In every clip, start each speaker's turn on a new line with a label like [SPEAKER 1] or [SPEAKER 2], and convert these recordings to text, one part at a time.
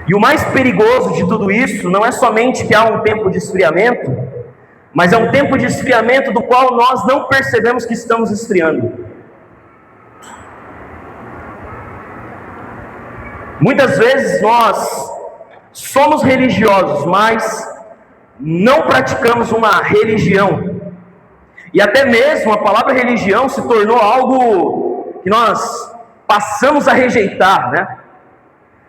[SPEAKER 1] E o mais perigoso de tudo isso não é somente que há um tempo de esfriamento, mas é um tempo de esfriamento do qual nós não percebemos que estamos esfriando. Muitas vezes nós somos religiosos, mas não praticamos uma religião. E até mesmo a palavra religião se tornou algo que nós passamos a rejeitar, né?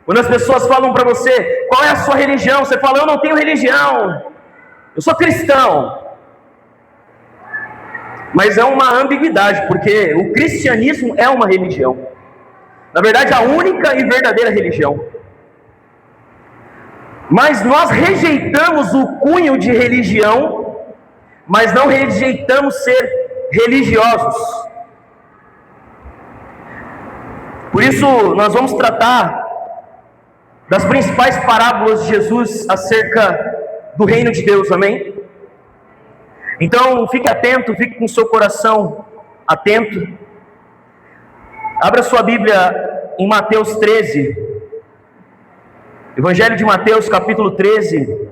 [SPEAKER 1] Quando as pessoas falam para você, qual é a sua religião? Você fala, eu não tenho religião, eu sou cristão. Mas é uma ambiguidade, porque o cristianismo é uma religião. Na verdade, a única e verdadeira religião. Mas nós rejeitamos o cunho de religião, mas não rejeitamos ser religiosos. Por isso, nós vamos tratar das principais parábolas de Jesus acerca do reino de Deus, amém? Então, fique atento, fique com o seu coração atento. Abra sua Bíblia em Mateus 13. Evangelho de Mateus, capítulo 13.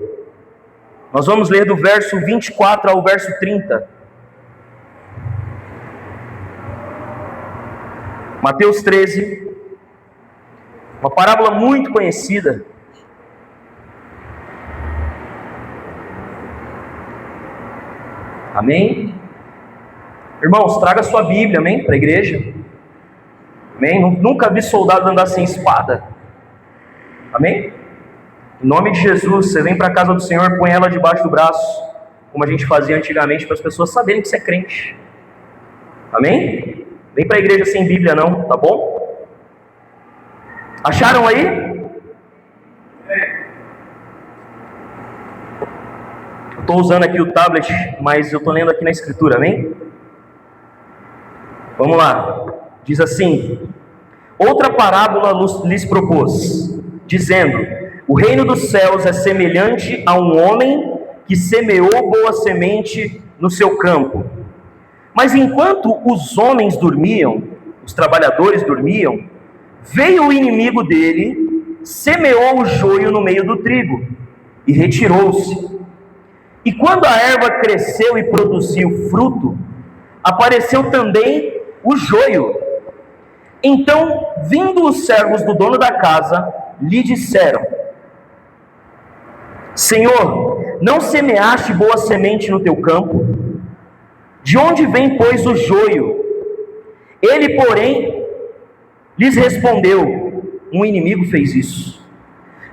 [SPEAKER 1] Nós vamos ler do verso 24 ao verso 30. Mateus 13. Uma parábola muito conhecida. Amém? Irmãos, traga sua Bíblia, amém? Para a igreja. Amém? Nunca vi soldado andar sem espada. Amém? Em nome de Jesus, você vem para a casa do Senhor, põe ela debaixo do braço, como a gente fazia antigamente, para as pessoas saberem que você é crente. Amém? Vem para a igreja sem Bíblia não, tá bom? Acharam aí? Eu estou usando aqui o tablet, mas eu estou lendo aqui na escritura, amém? Vamos lá. Diz assim: outra parábola lhes propôs, dizendo: o reino dos céus é semelhante a um homem que semeou boa semente no seu campo. Mas enquanto os homens dormiam, os trabalhadores dormiam, veio o inimigo dele, semeou o joio no meio do trigo e retirou-se. E quando a erva cresceu e produziu fruto, apareceu também o joio. Então, vindo os servos do dono da casa, lhe disseram: Senhor, não semeaste boa semente no teu campo? De onde vem, pois, o joio? Ele, porém, lhes respondeu: um inimigo fez isso.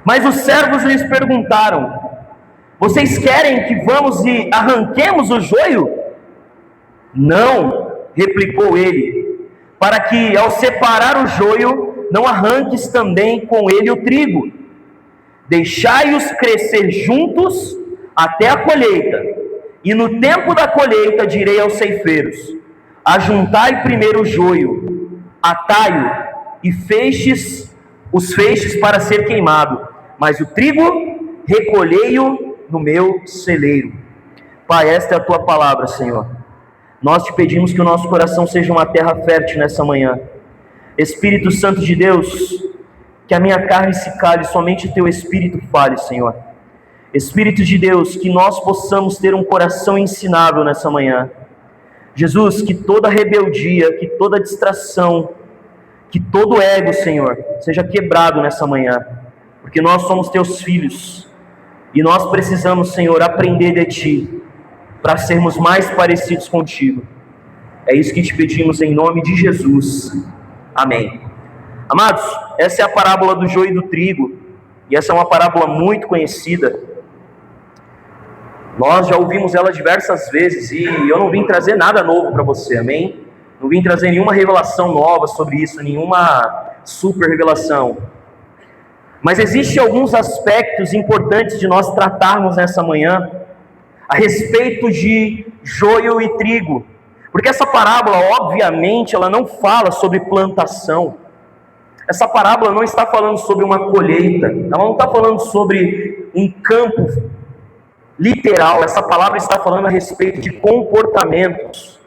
[SPEAKER 1] Mas os servos lhes perguntaram: vocês querem que vamos e arranquemos o joio? Não, replicou ele, para que ao separar o joio, não arranques também com ele o trigo. Deixai-os crescer juntos até a colheita, e no tempo da colheita direi aos ceifeiros: ajuntai primeiro o joio, atai-o, e os feixes para ser queimado, mas o trigo recolhei-o no meu celeiro. Pai, esta é a tua palavra, Senhor. Nós te pedimos que o nosso coração seja uma terra fértil nessa manhã. Espírito Santo de Deus, que a minha carne se cale, somente o teu Espírito fale, Senhor. Espírito de Deus, que nós possamos ter um coração ensinável nessa manhã. Jesus, que toda rebeldia, que toda distração, que todo ego, Senhor, seja quebrado nessa manhã, porque nós somos teus filhos, e nós precisamos, Senhor, aprender de Ti, para sermos mais parecidos contigo. É isso que te pedimos em nome de Jesus. Amém. Amados, essa é a parábola do joio e do trigo, e essa é uma parábola muito conhecida. Nós já ouvimos ela diversas vezes, e eu não vim trazer nada novo para você, amém? Não vim trazer nenhuma revelação nova sobre isso, nenhuma super revelação. Mas existem alguns aspectos importantes de nós tratarmos nessa manhã a respeito de joio e trigo. Porque essa parábola, obviamente, ela não fala sobre plantação. Essa parábola não está falando sobre uma colheita. Ela não está falando sobre um campo literal. Essa palavra está falando a respeito de comportamentos.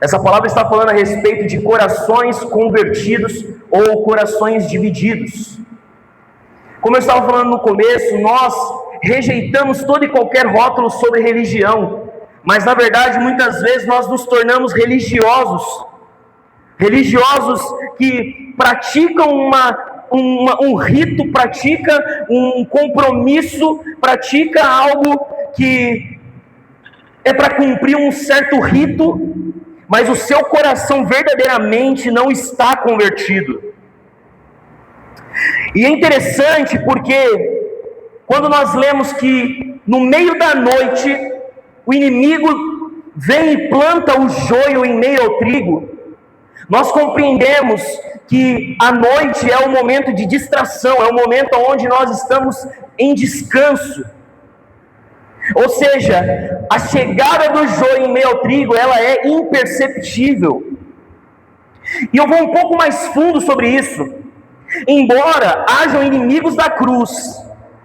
[SPEAKER 1] Essa palavra está falando a respeito de corações convertidos ou corações divididos. Como eu estava falando no começo, nós rejeitamos todo e qualquer rótulo sobre religião, mas na verdade muitas vezes nós nos tornamos religiosos que praticam um rito, pratica um compromisso, pratica algo que é para cumprir um certo rito, mas o seu coração verdadeiramente não está convertido. E é interessante porque quando nós lemos que no meio da noite o inimigo vem e planta o joio em meio ao trigo, nós compreendemos que a noite é o momento de distração, é o momento onde nós estamos em descanso. Ou seja, a chegada do joio em meio ao trigo, ela é imperceptível. E eu vou um pouco mais fundo sobre isso. Embora hajam inimigos da cruz,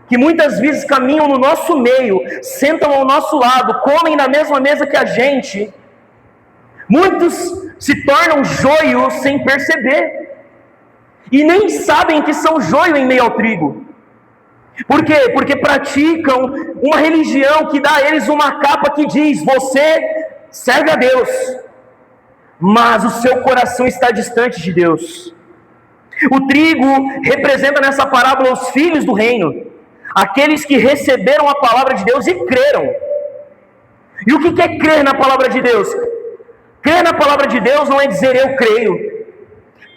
[SPEAKER 1] que muitas vezes caminham no nosso meio, sentam ao nosso lado, comem na mesma mesa que a gente, muitos se tornam joio sem perceber, e nem sabem que são joio em meio ao trigo. Por quê? Porque praticam uma religião que dá a eles uma capa que diz: você serve a Deus, mas o seu coração está distante de Deus. O trigo representa nessa parábola os filhos do reino, aqueles que receberam a palavra de Deus e creram. E o que é crer na palavra de Deus? Crer na palavra de Deus não é dizer eu creio.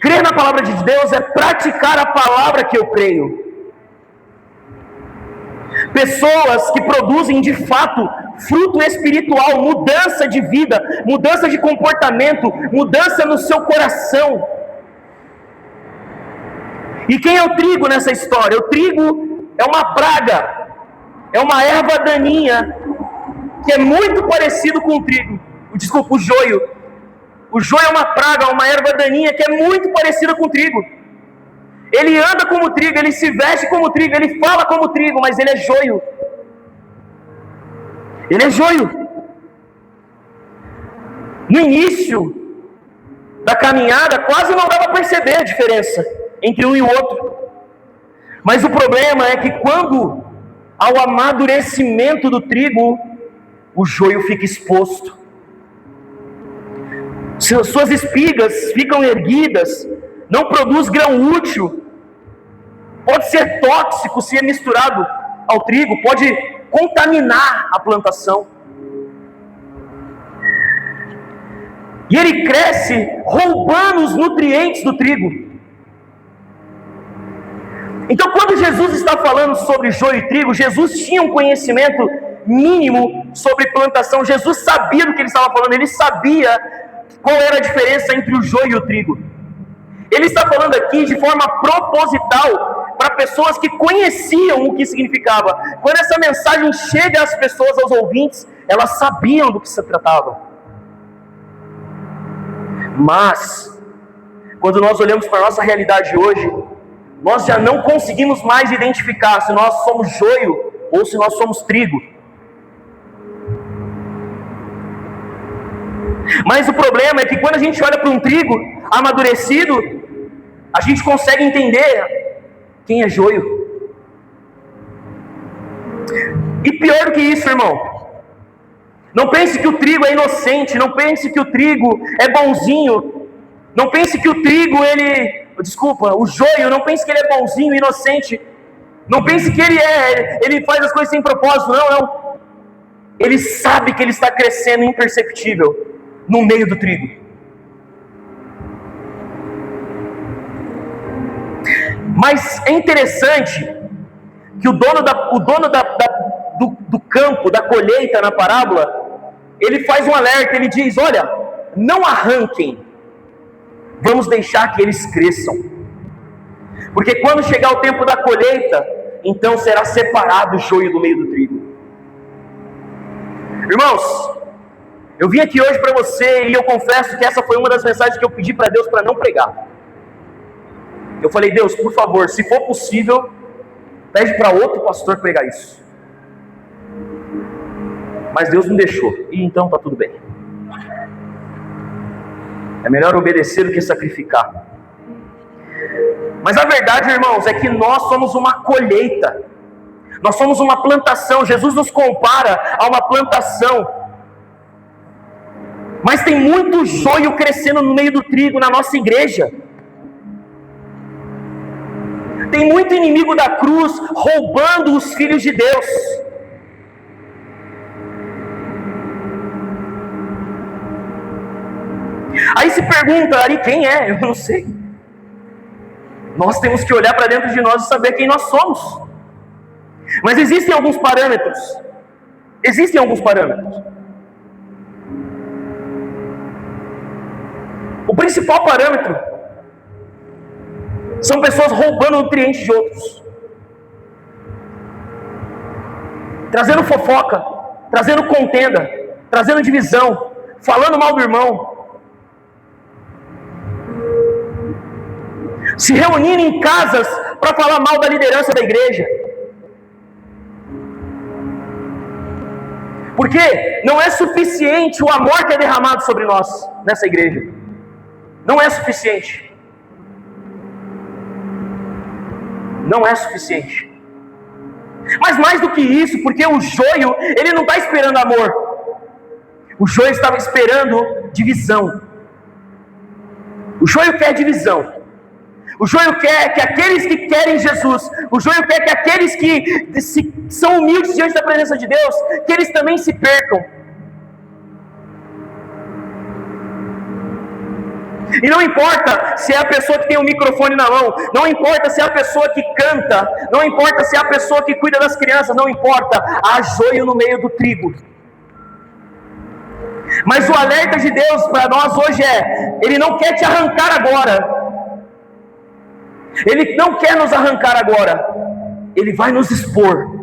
[SPEAKER 1] Crer na palavra de Deus é praticar a palavra que eu creio. Pessoas que produzem de fato fruto espiritual, mudança de vida, mudança de comportamento, mudança no seu coração. E quem é o trigo nessa história? O trigo é uma praga, é uma erva daninha, que é muito parecido com o trigo. Desculpa, o joio. O joio é uma praga, uma erva daninha que é muito parecida com o trigo. Ele anda como trigo, ele se veste como trigo, ele fala como trigo, mas ele é joio. Ele é joio. No início da caminhada, quase não dava para perceber a diferença entre um e o outro. Mas o problema é que quando ao amadurecimento do trigo, o joio fica exposto. Suas espigas ficam erguidas, não produz grão útil, pode ser tóxico se é misturado ao trigo, pode contaminar a plantação. E ele cresce roubando os nutrientes do trigo. Então, quando Jesus está falando sobre joio e trigo, Jesus tinha um conhecimento mínimo sobre plantação. Jesus sabia do que ele estava falando, ele sabia qual era a diferença entre o joio e o trigo. Ele está falando aqui de forma proposital para pessoas que conheciam o que significava. Quando essa mensagem chega às pessoas, aos ouvintes, elas sabiam do que se tratava. Mas, quando nós olhamos para a nossa realidade hoje, nós já não conseguimos mais identificar se nós somos joio ou se nós somos trigo. Mas o problema é que quando a gente olha para um trigo amadurecido, a gente consegue entender quem é joio. E pior do que isso, irmão, não pense que o trigo é inocente, não pense que o trigo é bonzinho, não pense que o trigo, o joio, não pense que ele é bonzinho, inocente, não pense que ele faz as coisas sem propósito, não. Ele sabe que ele está crescendo imperceptível no meio do trigo. Mas é interessante que o dono do campo, da colheita na parábola, ele faz um alerta, ele diz: olha, não arranquem, vamos deixar que eles cresçam, porque quando chegar o tempo da colheita, então será separado o joio do meio do trigo. Irmãos, eu vim aqui hoje para você e eu confesso que essa foi uma das mensagens que eu pedi para Deus para não pregar. Eu falei: Deus, por favor, se for possível, pede para outro pastor pregar isso. Mas Deus não deixou, e então está tudo bem. É melhor obedecer do que sacrificar. Mas a verdade, irmãos, é que nós somos uma colheita. Nós somos uma plantação. Jesus nos compara a uma plantação. Mas tem muito joio crescendo no meio do trigo na nossa igreja. Tem muito inimigo da cruz roubando os filhos de Deus. Aí se pergunta, ali quem é? Eu não sei. Nós temos que olhar para dentro de nós e saber quem nós somos. Mas existem alguns parâmetros. Existem alguns parâmetros. O principal parâmetro são pessoas roubando nutrientes de outros, trazendo fofoca, trazendo contenda, trazendo divisão, falando mal do irmão, se reunindo em casas para falar mal da liderança da igreja. Porque não é suficiente o amor que é derramado sobre nós nessa igreja. Não é suficiente. Não é suficiente. Mas mais do que isso, porque o joio, ele não está esperando amor. O joio estava esperando divisão. O joio quer divisão. O joio quer que aqueles que querem Jesus, o joio quer que aqueles que são humildes diante da presença de Deus, que eles também se percam. E não importa se é a pessoa que tem o microfone na mão, não importa se é a pessoa que canta, não importa se é a pessoa que cuida das crianças, não importa, há joio no meio do trigo. Mas o alerta de Deus para nós hoje é, Ele não quer te arrancar agora. Ele não quer nos arrancar agora. Ele vai nos expor.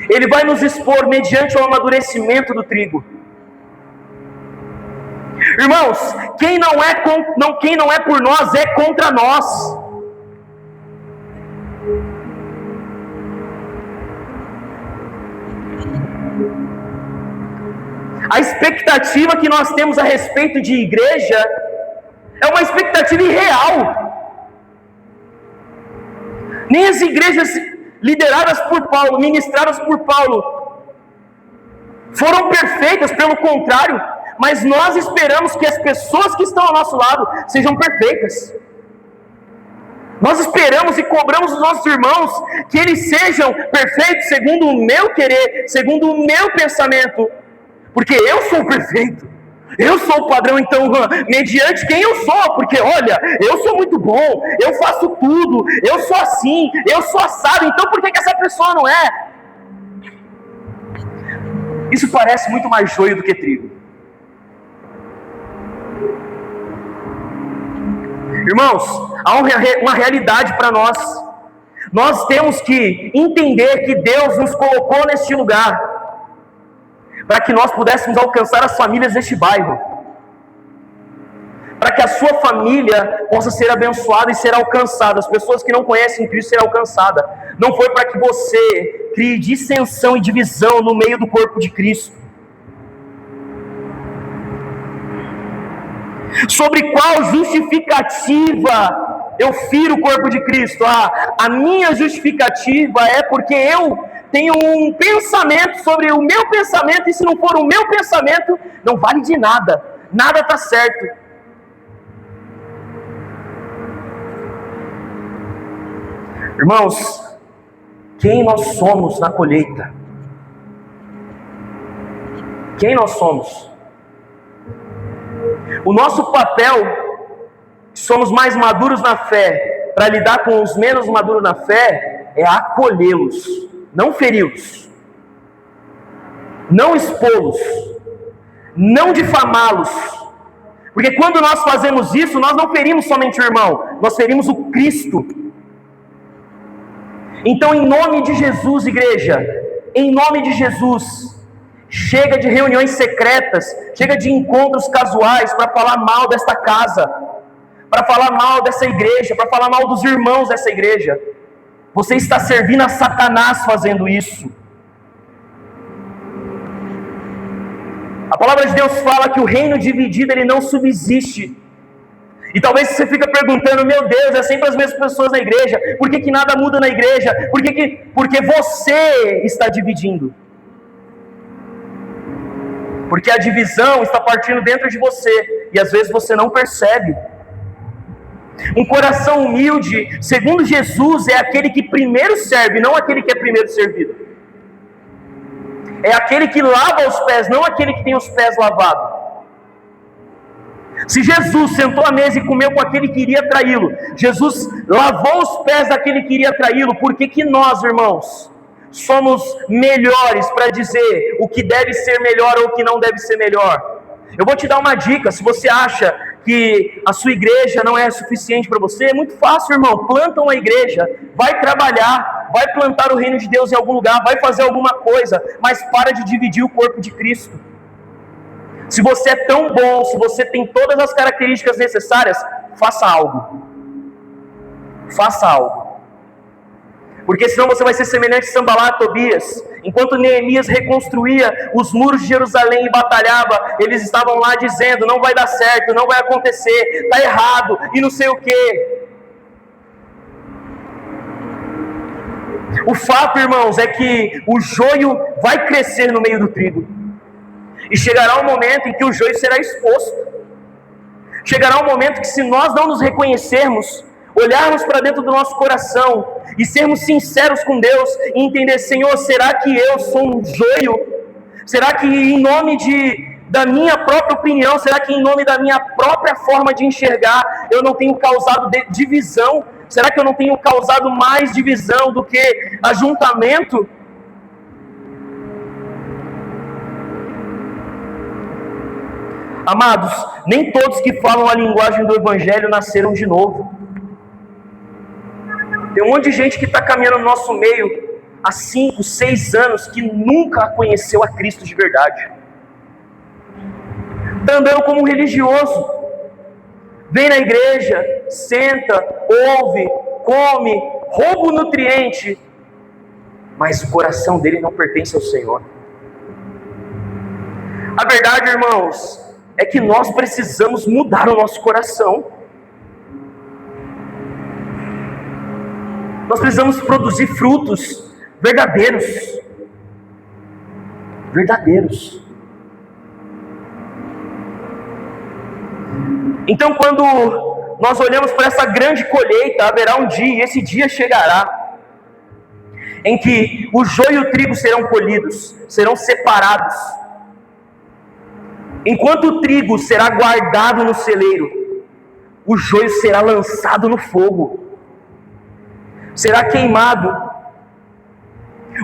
[SPEAKER 1] Ele vai nos expor mediante o amadurecimento do trigo. Irmãos, quem não é por nós é contra nós. A expectativa que nós temos a respeito de igreja é uma expectativa irreal. Nem as igrejas lideradas por Paulo, ministradas por Paulo, foram perfeitas, pelo contrário, mas nós esperamos que as pessoas que estão ao nosso lado sejam perfeitas. Nós esperamos e cobramos dos nossos irmãos que eles sejam perfeitos segundo o meu querer, segundo o meu pensamento, porque eu sou perfeito. Eu sou o padrão, então, mediante quem eu sou, porque olha, eu sou muito bom, eu faço tudo, eu sou assim, eu sou assado, então por que essa pessoa não é? Isso parece muito mais joio do que trigo. Irmãos, há uma realidade para nós. Nós temos que entender que Deus nos colocou neste lugar para que nós pudéssemos alcançar as famílias deste bairro, para que a sua família possa ser abençoada e ser alcançada, as pessoas que não conhecem Cristo serem alcançadas. Não foi para que você crie dissensão e divisão no meio do corpo de Cristo. Sobre qual justificativa eu firo o corpo de Cristo? A minha justificativa é porque eu tenho um pensamento sobre o meu pensamento, e se não for o meu pensamento, não vale de nada, nada está certo. Irmãos, quem nós somos na colheita? Quem nós somos? O nosso papel, somos mais maduros na fé, para lidar com os menos maduros na fé, é acolhê-los, não feri-los, não expô-los, não difamá-los, porque quando nós fazemos isso, nós não ferimos somente o irmão, nós ferimos o Cristo. Então, em nome de Jesus, igreja, em nome de Jesus, chega de reuniões secretas, chega de encontros casuais para falar mal desta casa, para falar mal dessa igreja, para falar mal dos irmãos dessa igreja. Você está servindo a Satanás fazendo isso. A palavra de Deus fala que o reino dividido ele não subsiste. E talvez você fica perguntando, meu Deus, é sempre as mesmas pessoas na igreja, por que nada muda na igreja? Porque você está dividindo. Porque a divisão está partindo dentro de você, e às vezes você não percebe. Um coração humilde, segundo Jesus, é aquele que primeiro serve, não aquele que é primeiro servido. É aquele que lava os pés, não aquele que tem os pés lavados. Se Jesus sentou à mesa e comeu com aquele que iria traí-lo, Jesus lavou os pés daquele que iria traí-lo, por que nós, irmãos, somos melhores para dizer o que deve ser melhor ou o que não deve ser melhor? Eu vou te dar uma dica. Se você acha que a sua igreja não é suficiente para você, é muito fácil, irmão. Planta uma igreja, vai trabalhar, vai plantar o reino de Deus em algum lugar, vai fazer alguma coisa, mas para de dividir o corpo de Cristo. Se você é tão bom, se você tem todas as características necessárias, faça algo. Faça algo. Porque senão você vai ser semelhante a Sanbalat e Tobias. Enquanto Neemias reconstruía os muros de Jerusalém e batalhava, eles estavam lá dizendo, não vai dar certo, não vai acontecer, está errado, e não sei o quê. O fato, irmãos, é que o joio vai crescer no meio do trigo. E chegará um momento em que o joio será exposto. Chegará um momento que, se nós não nos reconhecermos, olharmos para dentro do nosso coração e sermos sinceros com Deus e entender, Senhor, será que eu sou um joio? Será que em nome da minha própria opinião, será que em nome da minha própria forma de enxergar, eu não tenho causado divisão? Será que eu não tenho causado mais divisão do que ajuntamento? Amados, nem todos que falam a linguagem do Evangelho nasceram de novo. Tem um monte de gente que está caminhando no nosso meio há 5, 6 anos que nunca conheceu a Cristo de verdade. Está andando como um religioso. Vem na igreja, senta, ouve, come, rouba o nutriente, mas o coração dele não pertence ao Senhor. A verdade, irmãos, é que nós precisamos mudar o nosso coração. Nós precisamos produzir frutos verdadeiros. Verdadeiros. Então, quando nós olhamos para essa grande colheita, haverá um dia, e esse dia chegará, em que o joio e o trigo serão colhidos, serão separados. Enquanto o trigo será guardado no celeiro, o joio será lançado no fogo, será queimado.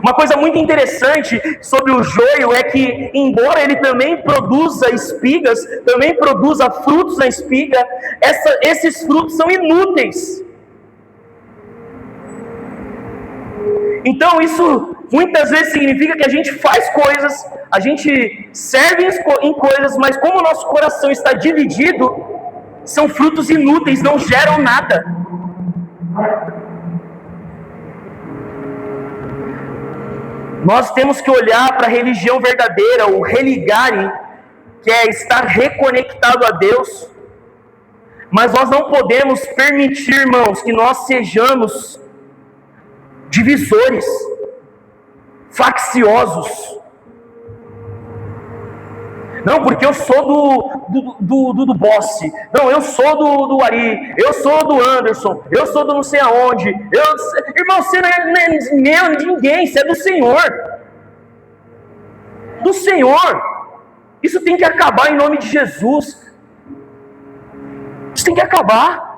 [SPEAKER 1] Uma coisa muito interessante sobre o joio é que, embora ele também produza espigas, também produza frutos na espiga, esses frutos são inúteis. Então isso muitas vezes significa que a gente faz coisas, a gente serve em coisas, mas como o nosso coração está dividido, são frutos inúteis, não geram nada. Nós temos que olhar para a religião verdadeira, o religare, que é estar reconectado a Deus, mas nós não podemos permitir, irmãos, que nós sejamos divisores, facciosos. Não, porque eu sou do Bossi. Não, eu sou do Ari. Eu sou do Anderson. Eu sou do não sei aonde. Irmão, você não é meu, de ninguém. Você é do Senhor. Do Senhor. Isso tem que acabar em nome de Jesus. Isso tem que acabar.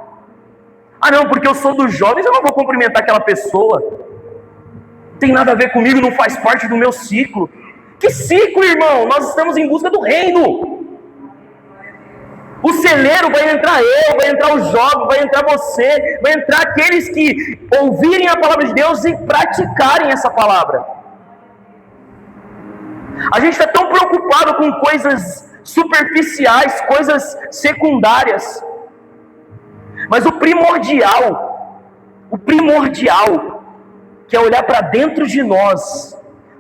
[SPEAKER 1] Ah não, porque eu sou dos jovens, eu não vou cumprimentar aquela pessoa. Não tem nada a ver comigo, não faz parte do meu ciclo. Que ciclo, irmão? Nós estamos em busca do reino. O celeiro vai entrar eu, vai entrar o jovem, vai entrar você, vai entrar aqueles que ouvirem a palavra de Deus e praticarem essa palavra. A gente está tão preocupado com coisas superficiais, coisas secundárias. Mas o primordial, que é olhar para dentro de nós,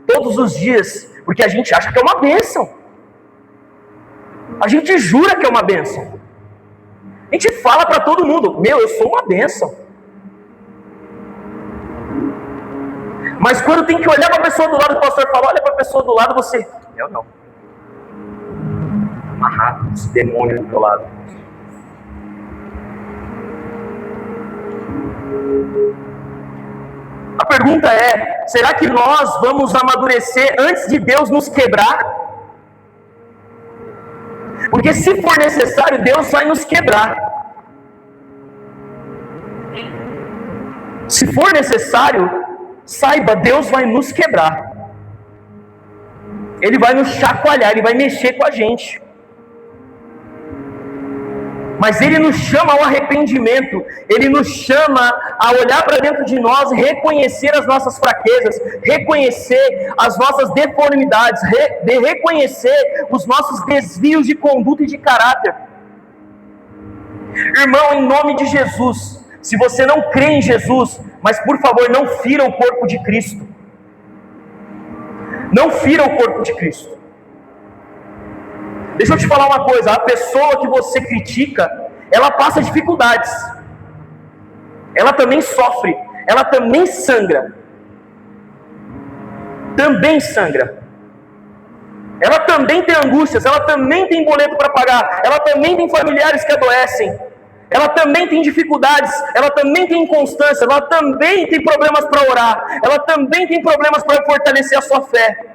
[SPEAKER 1] todos os dias, porque a gente acha que é uma bênção. A gente jura que é uma bênção. A gente fala para todo mundo, eu sou uma bênção. Mas quando tem que olhar para a pessoa do lado, o pastor fala, olha para a pessoa do lado, você, eu não. Amarrado, esse demônio do meu lado. A pergunta é, será que nós vamos amadurecer antes de Deus nos quebrar? Porque se for necessário, Deus vai nos quebrar. Se for necessário, saiba, Deus vai nos quebrar. Ele vai nos chacoalhar, Ele vai mexer com a gente. Mas Ele nos chama ao arrependimento, Ele nos chama a olhar para dentro de nós, reconhecer as nossas fraquezas, reconhecer as nossas deformidades, reconhecer os nossos desvios de conduta e de caráter. Irmão, em nome de Jesus, se você não crê em Jesus, mas por favor não fira o corpo de Cristo. Não fira o corpo de Cristo. Deixa eu te falar uma coisa, a pessoa que você critica, ela passa dificuldades. Ela também sofre, ela também sangra. Também sangra. Ela também tem angústias, ela também tem boleto para pagar, ela também tem familiares que adoecem. Ela também tem dificuldades, ela também tem inconstância, ela também tem problemas para orar, ela também tem problemas para fortalecer a sua fé.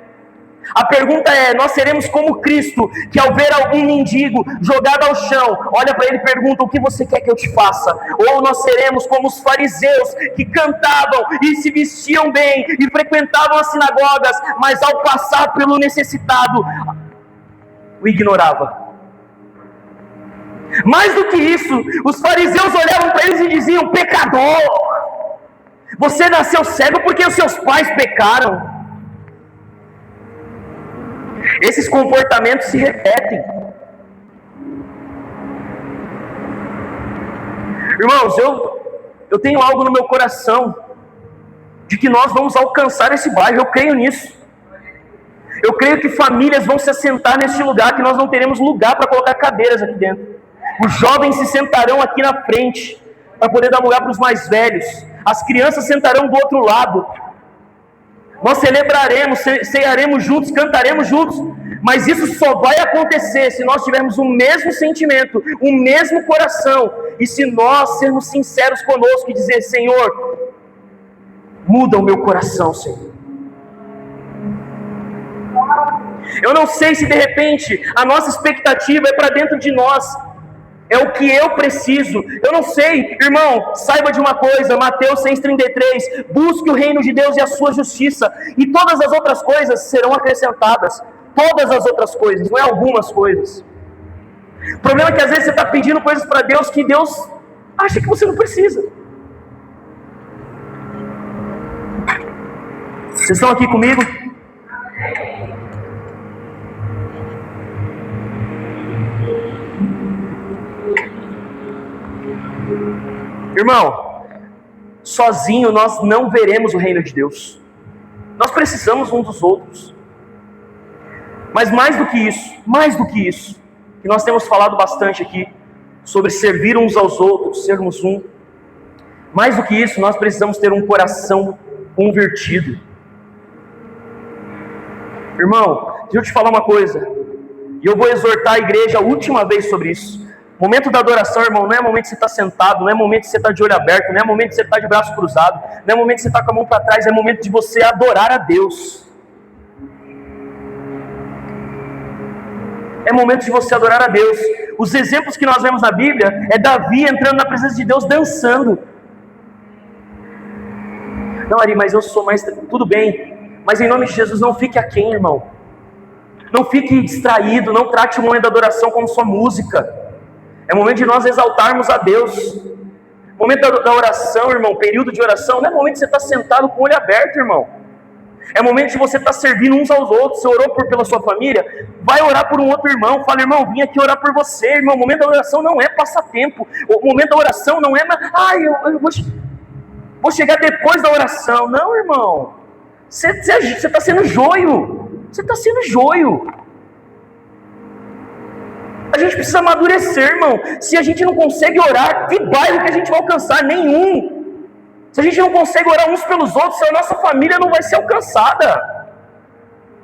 [SPEAKER 1] A pergunta é, nós seremos como Cristo, que ao ver algum mendigo jogado ao chão, olha para ele e pergunta, o que você quer que eu te faça? Ou nós seremos como os fariseus, que cantavam e se vestiam bem, e frequentavam as sinagogas, mas ao passar pelo necessitado, o ignorava. Mais do que isso, os fariseus olhavam para eles e diziam, pecador, você nasceu cego porque os seus pais pecaram. Esses comportamentos se repetem. Irmãos, eu tenho algo no meu coração de que nós vamos alcançar esse bairro, eu creio nisso. Eu creio que famílias vão se assentar neste lugar, que nós não teremos lugar para colocar cadeiras aqui dentro. Os jovens se sentarão aqui na frente, para poder dar lugar para os mais velhos. As crianças sentarão do outro lado. Nós celebraremos, cearemos juntos, cantaremos juntos, mas isso só vai acontecer se nós tivermos o mesmo sentimento, o mesmo coração, e se nós sermos sinceros conosco e dizer, Senhor, muda o meu coração, Senhor. Eu não sei se de repente a nossa expectativa é para dentro de nós, é o que eu preciso, eu não sei, irmão, saiba de uma coisa, Mateus 6,33, busque o reino de Deus e a sua justiça, e todas as outras coisas serão acrescentadas, todas as outras coisas, não é algumas coisas. O problema é que às vezes você está pedindo coisas para Deus que Deus acha que você não precisa. Vocês estão aqui comigo? Irmão, sozinho nós não veremos o reino de Deus. Nós precisamos uns dos outros. Mas mais do que isso, que nós temos falado bastante aqui, sobre servir uns aos outros, sermos um. Mais do que isso, nós precisamos ter um coração convertido. Irmão, deixa eu te falar uma coisa, e eu vou exortar a igreja a última vez sobre isso. Momento da adoração, irmão, não é momento que você está sentado, não é momento que você está de olho aberto, não é momento que você está de braço cruzado, não é momento que você está com a mão para trás, é momento de você adorar a Deus. É momento de você adorar a Deus. Os exemplos que nós vemos na Bíblia é Davi entrando na presença de Deus dançando. Não, Ari, mas eu sou mais... Tudo bem, mas em nome de Jesus não fique aquém, irmão. Não fique distraído, não trate o momento da adoração como só música. É momento de nós exaltarmos a Deus. Momento da oração, irmão, período de oração, não é momento de você estar sentado com o olho aberto, irmão. É momento de você estar servindo uns aos outros. Você orou pela sua família, vai orar por um outro irmão. Fala, irmão, vim aqui orar por você, irmão. O momento da oração não é passatempo. O momento da oração não é, eu vou chegar depois da oração. Não, irmão. Você está sendo joio. Você está sendo joio. A gente precisa amadurecer, irmão. Se a gente não consegue orar, que bairro que a gente vai alcançar? Nenhum. Se a gente não consegue orar uns pelos outros, a nossa família não vai ser alcançada.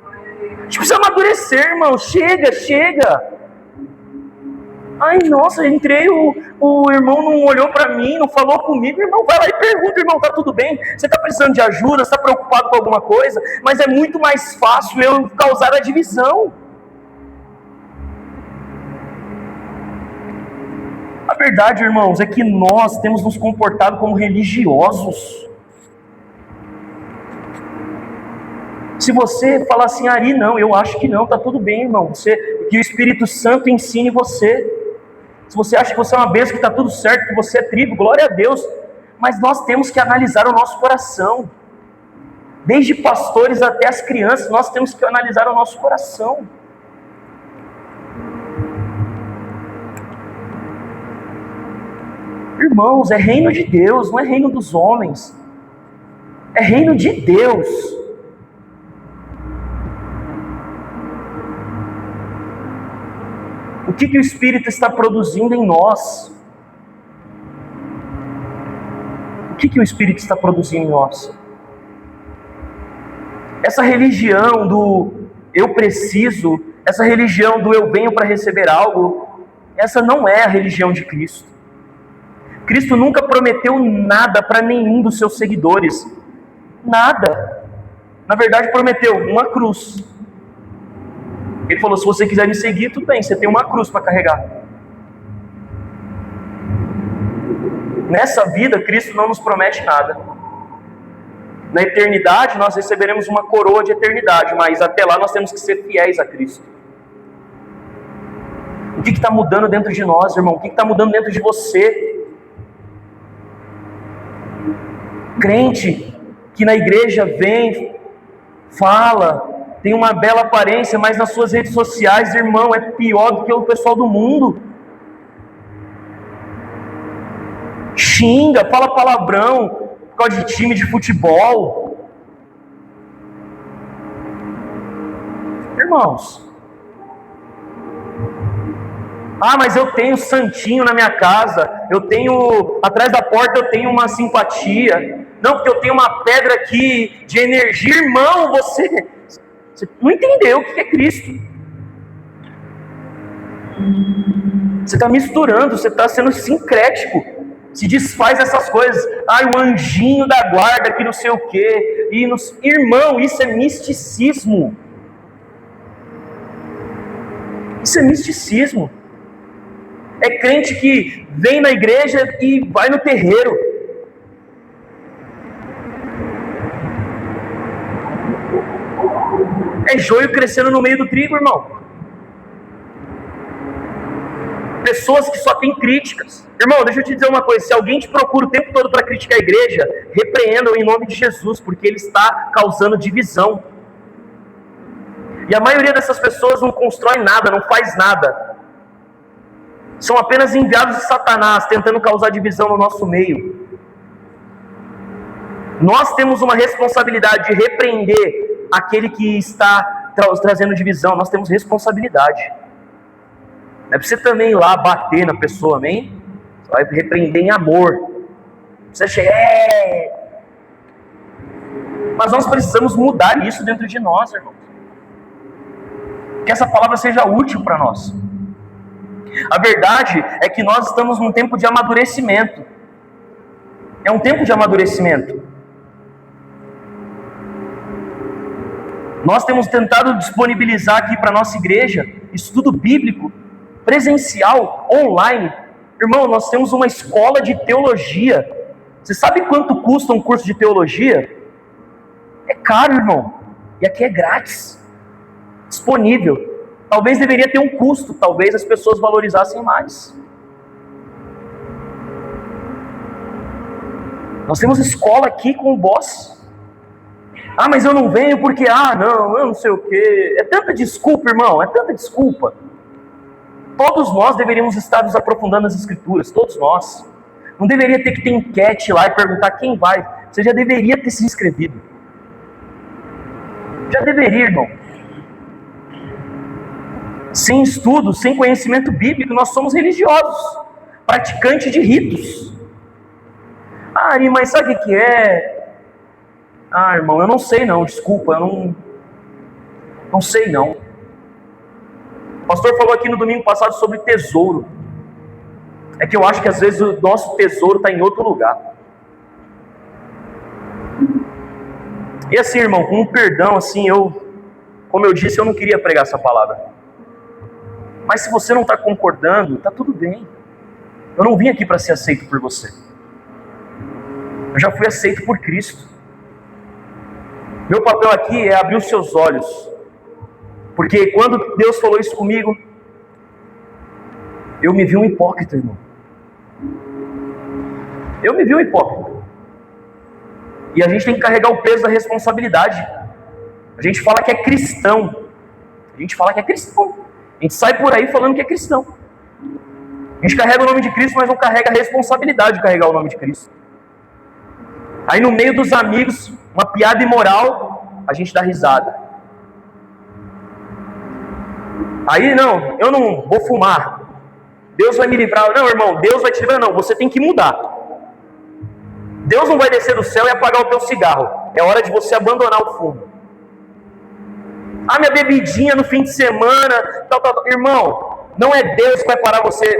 [SPEAKER 1] A gente precisa amadurecer, irmão. Chega. Ai, nossa, entrei, o irmão não olhou para mim, não falou comigo. Irmão, vai lá e pergunta, irmão, tá tudo bem? Você está precisando de ajuda, está preocupado com alguma coisa? Mas é muito mais fácil eu causar a divisão. A verdade, irmãos, é que nós temos nos comportado como religiosos. Se você falar assim, Ari, não, eu acho que não, tá tudo bem, irmão. Que o Espírito Santo ensine você. Se você acha que você é uma bênção, que está tudo certo, que você é trigo, glória a Deus. Mas nós temos que analisar o nosso coração. Desde pastores até as crianças, nós temos que analisar o nosso coração. Irmãos, é reino de Deus, não é reino dos homens. É reino de Deus. O que o Espírito está produzindo em nós? O que o Espírito está produzindo em nós? Essa religião do eu preciso, essa religião do eu venho para receber algo, essa não é a religião de Cristo. Cristo nunca prometeu nada para nenhum dos seus seguidores. Nada. Na verdade, prometeu uma cruz. Ele falou, se você quiser me seguir, tudo bem, você tem uma cruz para carregar. Nessa vida, Cristo não nos promete nada. Na eternidade, nós receberemos uma coroa de eternidade, mas até lá nós temos que ser fiéis a Cristo. O que está mudando dentro de nós, irmão? O que está mudando dentro de você? Crente que na igreja vem, fala, tem uma bela aparência, mas nas suas redes sociais, irmão, é pior do que o pessoal do mundo. Xinga, fala palavrão por causa de time de futebol. Irmãos, mas eu tenho santinho na minha casa, eu tenho, atrás da porta eu tenho uma simpatia. Não, porque eu tenho uma pedra aqui de energia. Irmão, você não entendeu o que é Cristo. Você está misturando, você está sendo sincrético. Se desfaz essas coisas. O anjinho da guarda, que não sei o quê. Irmão, isso é misticismo. Isso é misticismo. É crente que vem na igreja e vai no terreiro. É joio crescendo no meio do trigo, irmão. Pessoas que só têm críticas. Irmão, deixa eu te dizer uma coisa. Se alguém te procura o tempo todo para criticar a igreja, repreenda-o em nome de Jesus, porque ele está causando divisão. E a maioria dessas pessoas não constrói nada, não faz nada. São apenas enviados de Satanás, tentando causar divisão no nosso meio. Nós temos uma responsabilidade de repreender aquele que está trazendo divisão. Nós temos responsabilidade. Não é para você também ir lá bater na pessoa, amém? Você vai repreender em amor. Você chega, Mas nós precisamos mudar isso dentro de nós, irmãos. Que essa palavra seja útil para nós. A verdade é que nós estamos num tempo de amadurecimento. É um tempo de amadurecimento. Nós temos tentado disponibilizar aqui para a nossa igreja estudo bíblico, presencial, online. Irmão, nós temos uma escola de teologia. Você sabe quanto custa um curso de teologia? É caro, irmão. E aqui é grátis. Disponível. Talvez deveria ter um custo. Talvez as pessoas valorizassem mais. Nós temos escola aqui com o boss. Mas eu não venho porque, não, eu não sei o quê. É tanta desculpa, irmão, é tanta desculpa. Todos nós deveríamos estar nos aprofundando nas escrituras, todos nós. Não deveria ter que ter enquete lá e perguntar quem vai. Você já deveria ter se inscrevido. Já deveria, irmão. Sem estudo, sem conhecimento bíblico, nós somos religiosos, praticantes de ritos. Ah, Ari, mas sabe o que é? Ah, irmão, eu não sei não, desculpa, eu não sei não. O pastor falou aqui no domingo passado sobre tesouro. É que eu acho que às vezes o nosso tesouro está em outro lugar. E assim, irmão, com um perdão, assim, como eu disse, eu não queria pregar essa palavra. Mas se você não está concordando, está tudo bem. Eu não vim aqui para ser aceito por você. Eu já fui aceito por Cristo. Meu papel aqui é abrir os seus olhos. Porque quando Deus falou isso comigo, eu me vi um hipócrita, irmão. Eu me vi um hipócrita. E a gente tem que carregar o peso da responsabilidade. A gente fala que é cristão. A gente sai por aí falando que é cristão. A gente carrega o nome de Cristo, mas não carrega a responsabilidade de carregar o nome de Cristo. Aí no meio dos amigos, uma piada imoral, a gente dá risada. Aí não, eu não vou fumar. Deus vai me livrar. Não, irmão, Deus vai te livrar. Não, você tem que mudar. Deus não vai descer do céu e apagar o teu cigarro. É hora de você abandonar o fumo. Ah, minha bebidinha no fim de semana, tal. Irmão, não é Deus que vai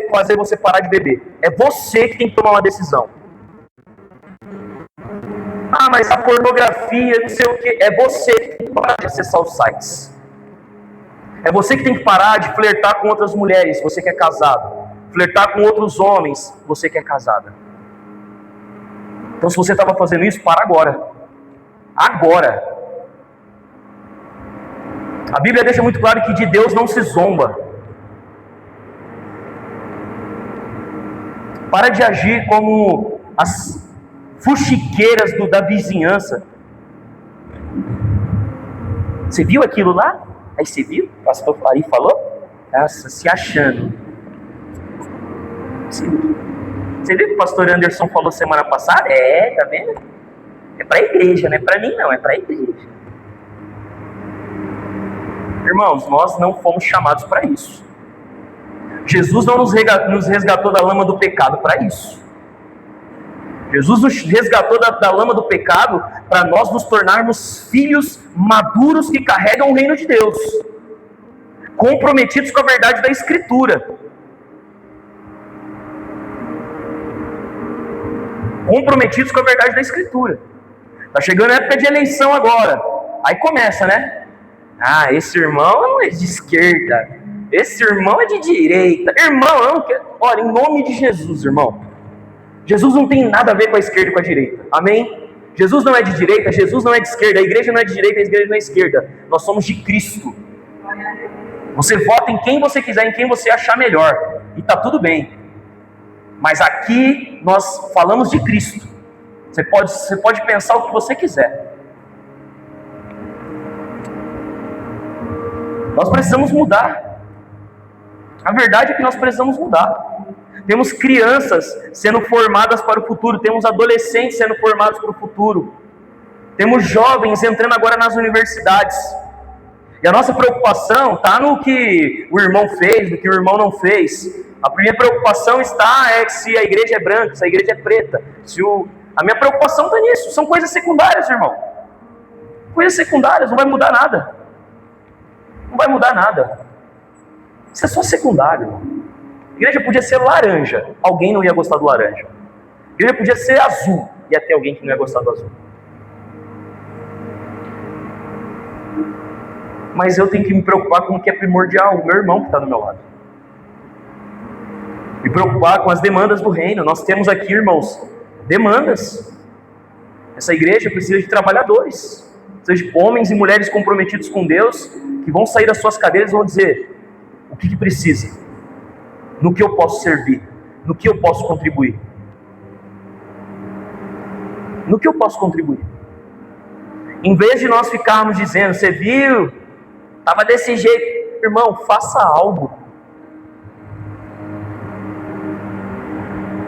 [SPEAKER 1] fazer você parar de beber. É você que tem que tomar uma decisão. Ah, mas a pornografia, não sei o que. É você que tem que parar de acessar os sites. É você que tem que parar de flertar com outras mulheres, você que é casado. Flertar com outros homens, você que é casada. Então se você estava fazendo isso, para agora. Agora. A Bíblia deixa muito claro que de Deus não se zomba. Para de agir como as fuxiqueiras da vizinhança. Você viu aquilo lá? Aí você viu? O pastor Ari falou? Nossa, se achando. Você viu que o pastor Anderson falou semana passada? Tá vendo? É para a igreja, não é para mim não, é para a igreja. Irmãos, nós não fomos chamados para isso. Jesus não nos resgatou da lama do pecado para isso. Jesus nos resgatou da lama do pecado para nós nos tornarmos filhos maduros que carregam o reino de Deus, comprometidos com a verdade da Escritura. Comprometidos com a verdade da Escritura. Está chegando a época de eleição agora. Aí começa, né? Ah, esse irmão é de esquerda. Esse irmão é de direita. Irmão, eu não quero. Olha, em nome de Jesus, irmão. Jesus não tem nada a ver com a esquerda e com a direita. Amém? Jesus não é de direita, Jesus não é de esquerda. A igreja não é de direita, a igreja não é de esquerda. Nós somos de Cristo. Você vota em quem você quiser, em quem você achar melhor. E está tudo bem. Mas aqui nós falamos de Cristo. Você pode pensar o que você quiser. Nós precisamos mudar. A verdade é que nós precisamos mudar. Temos crianças sendo formadas para o futuro. Temos adolescentes sendo formados para o futuro. Temos jovens entrando agora nas universidades. E a nossa preocupação está no que o irmão fez, no que o irmão não fez. A primeira preocupação é se a igreja é branca, se a igreja é preta. A minha preocupação está nisso. São coisas secundárias, irmão. Coisas secundárias, não vai mudar nada. Não vai mudar nada. Isso é só secundário, irmão. A igreja podia ser laranja, alguém não ia gostar do laranja. A igreja podia ser azul, ia ter alguém que não ia gostar do azul. Mas eu tenho que me preocupar com o que é primordial, o meu irmão que está do meu lado. Me preocupar com as demandas do reino. Nós temos aqui, irmãos, demandas. Essa igreja precisa de trabalhadores. Precisa de homens e mulheres comprometidos com Deus, que vão sair das suas cadeiras e vão dizer o que precisa, no que eu posso servir, no que eu posso contribuir. No que eu posso contribuir. Em vez de nós ficarmos dizendo, você viu, estava desse jeito, irmão, faça algo.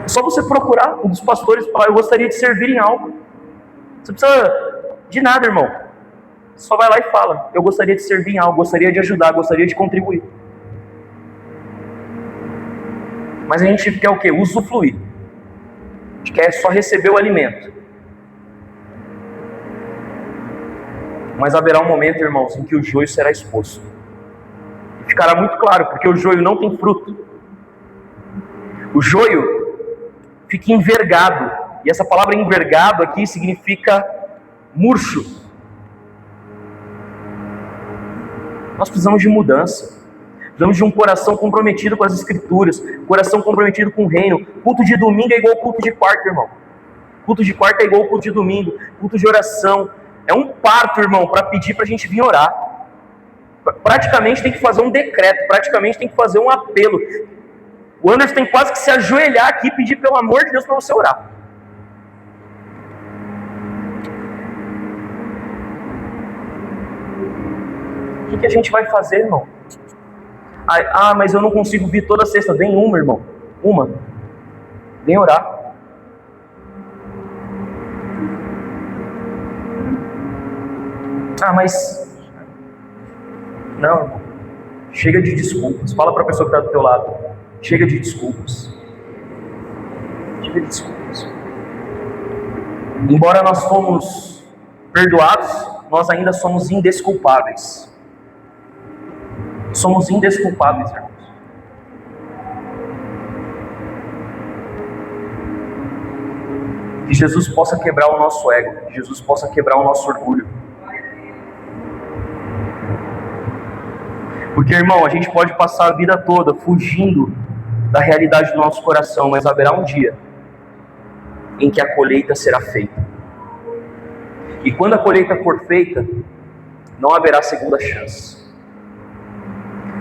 [SPEAKER 1] É só você procurar um dos pastores e falar, eu gostaria de servir em algo. Você precisa de nada, irmão. Só vai lá e fala, eu gostaria de servir em algo, gostaria de ajudar, gostaria de contribuir. Mas a gente quer o quê? Usufruir. A gente quer só receber o alimento. Mas haverá um momento, irmãos, em que o joio será exposto. E ficará muito claro, porque o joio não tem fruto. O joio fica envergado. E essa palavra envergado aqui significa murcho. Nós precisamos de mudança. Precisamos de um coração comprometido com as Escrituras, coração comprometido com o reino. Culto de domingo é igual culto de quarta, irmão. Culto de quarta é igual culto de domingo. Culto de oração é um parto, irmão, para pedir para a gente vir orar. Praticamente tem que fazer um decreto, praticamente tem que fazer um apelo. O Anderson tem quase que se ajoelhar aqui e pedir pelo amor de Deus para você orar. O que a gente vai fazer, irmão? Ah, mas eu não consigo vir toda sexta. Vem uma, irmão. Uma. Vem orar. Ah, mas... Não, irmão. Chega de desculpas. Fala para a pessoa que está do teu lado. Chega de desculpas. Chega de desculpas. Embora nós fomos perdoados, nós ainda somos indesculpáveis. Somos indesculpáveis, irmãos. Que Jesus possa quebrar o nosso ego, que Jesus possa quebrar o nosso orgulho. Porque, irmão, a gente pode passar a vida toda fugindo da realidade do nosso coração, mas haverá um dia em que a colheita será feita. E quando a colheita for feita, não haverá segunda chance.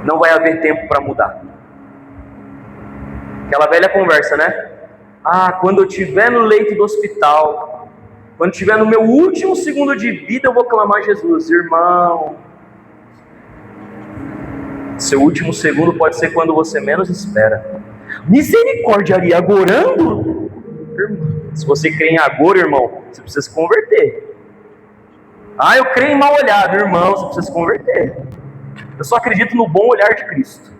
[SPEAKER 1] Não vai haver tempo para mudar. Aquela velha conversa, né? Ah, quando eu estiver no leito do hospital, quando estiver no meu último segundo de vida, eu vou clamar a Jesus. Irmão, seu último segundo pode ser quando você menos espera. Misericórdia, ali, agorando? Irmão, se você crê em agora, irmão, você precisa se converter. Ah, eu creio em mal olhado, irmão, você precisa se converter. Eu só acredito no bom olhar de Cristo.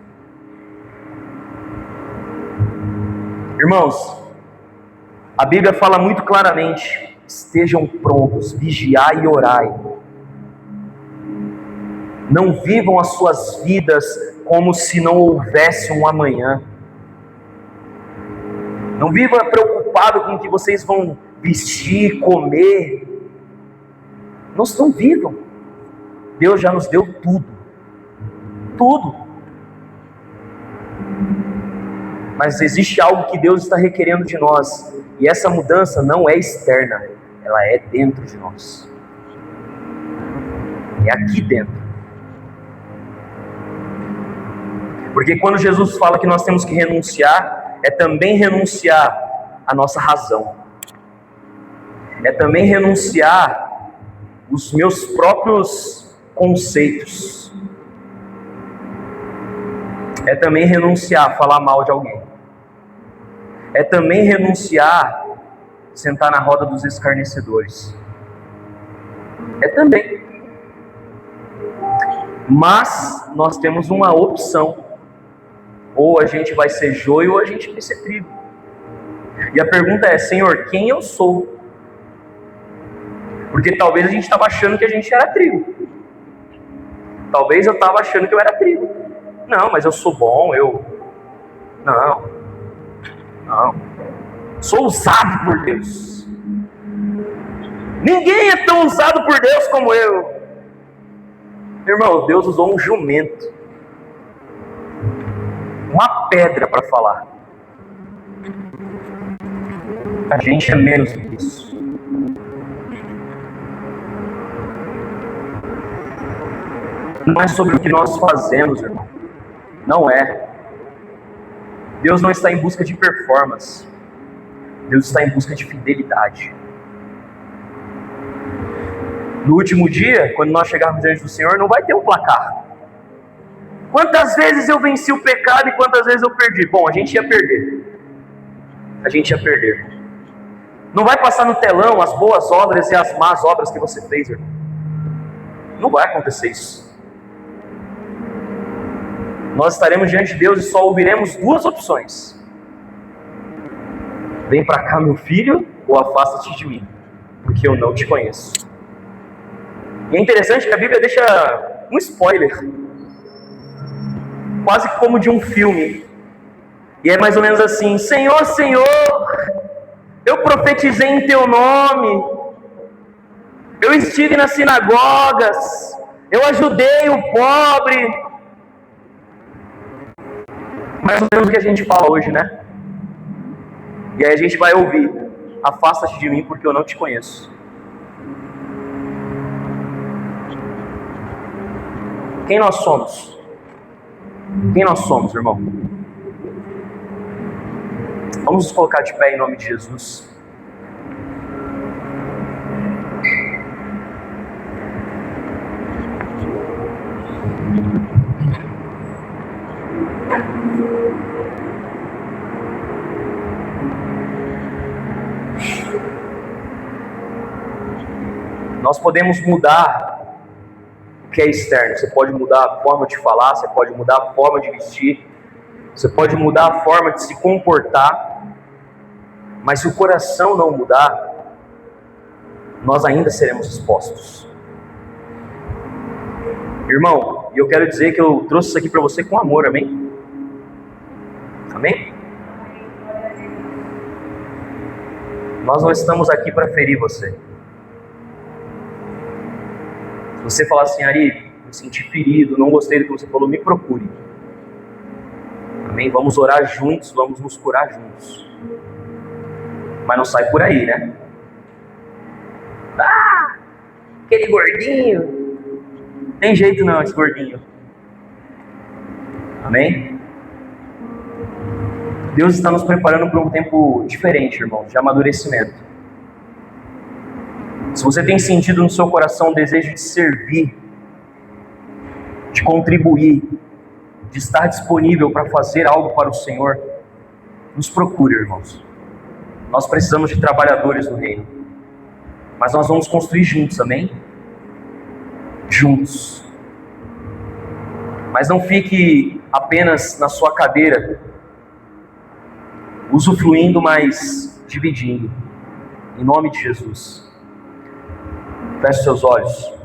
[SPEAKER 1] Irmãos, a Bíblia fala muito claramente: estejam prontos, vigiai e orai. Não vivam as suas vidas como se não houvesse um amanhã. Não viva preocupado com o que vocês vão vestir, comer. Não vivam. Deus já nos deu tudo. Tudo. Mas existe algo que Deus está requerendo de nós. E essa mudança não é externa. Ela é dentro de nós. É aqui dentro. Porque quando Jesus fala que nós temos que renunciar, é também renunciar à nossa razão. É também renunciar os meus próprios conceitos. É também renunciar a falar mal de alguém. É também renunciar a sentar na roda dos escarnecedores. É também. Mas nós temos uma opção. Ou a gente vai ser joio ou a gente vai ser trigo. E a pergunta é: Senhor, quem eu sou? Porque talvez a gente estava achando que a gente era trigo. Talvez eu estava achando que eu era trigo. Não, mas eu sou bom, Não. Sou usado por Deus. Ninguém é tão usado por Deus como eu. Irmão, Deus usou um jumento. Uma pedra para falar. A gente é menos do que isso. Não é sobre o que nós fazemos, irmão. Não é. Deus não está em busca de performance. Deus está em busca de fidelidade. No último dia, quando nós chegarmos diante do Senhor, não vai ter um placar. Quantas vezes eu venci o pecado e quantas vezes eu perdi? Bom, a gente ia perder. Não vai passar no telão as boas obras e as más obras que você fez, irmão. Não vai acontecer isso. Nós estaremos diante de Deus e só ouviremos duas opções: Vem para cá, meu filho, ou afasta-te de mim, porque eu não te conheço. E é interessante que a Bíblia deixa um spoiler, quase como de um filme. E é mais ou menos assim: Senhor, Senhor, eu profetizei em teu nome, eu estive nas sinagogas, eu ajudei o pobre. Mais ou menos o que a gente fala hoje, né? E aí a gente vai ouvir: afasta-te de mim porque eu não te conheço. Quem nós somos? Quem nós somos, irmão? Vamos nos colocar de pé em nome de Jesus. Nós podemos mudar o que é externo. Você pode mudar a forma de falar, você pode mudar a forma de vestir, você pode mudar a forma de se comportar, mas se o coração não mudar, nós ainda seremos expostos. Irmão, e eu quero dizer que eu trouxe isso aqui para você com amor, amém? Amém? Nós não estamos aqui para ferir você. Se você falar assim: Ari, me senti ferido, não gostei do que você falou, me procure. Amém? Vamos orar juntos, vamos nos curar juntos. Mas não sai por aí, né? Ah, aquele gordinho. Tem jeito não, esse gordinho. Amém? Deus está nos preparando para um tempo diferente, irmão, de amadurecimento. Se você tem sentido no seu coração o desejo de servir, de contribuir, de estar disponível para fazer algo para o Senhor, nos procure, irmãos. Nós precisamos de trabalhadores no reino, mas nós vamos construir juntos, amém? Juntos. Mas não fique apenas na sua cadeira, usufruindo, mas dividindo. Em nome de Jesus. Feche seus olhos.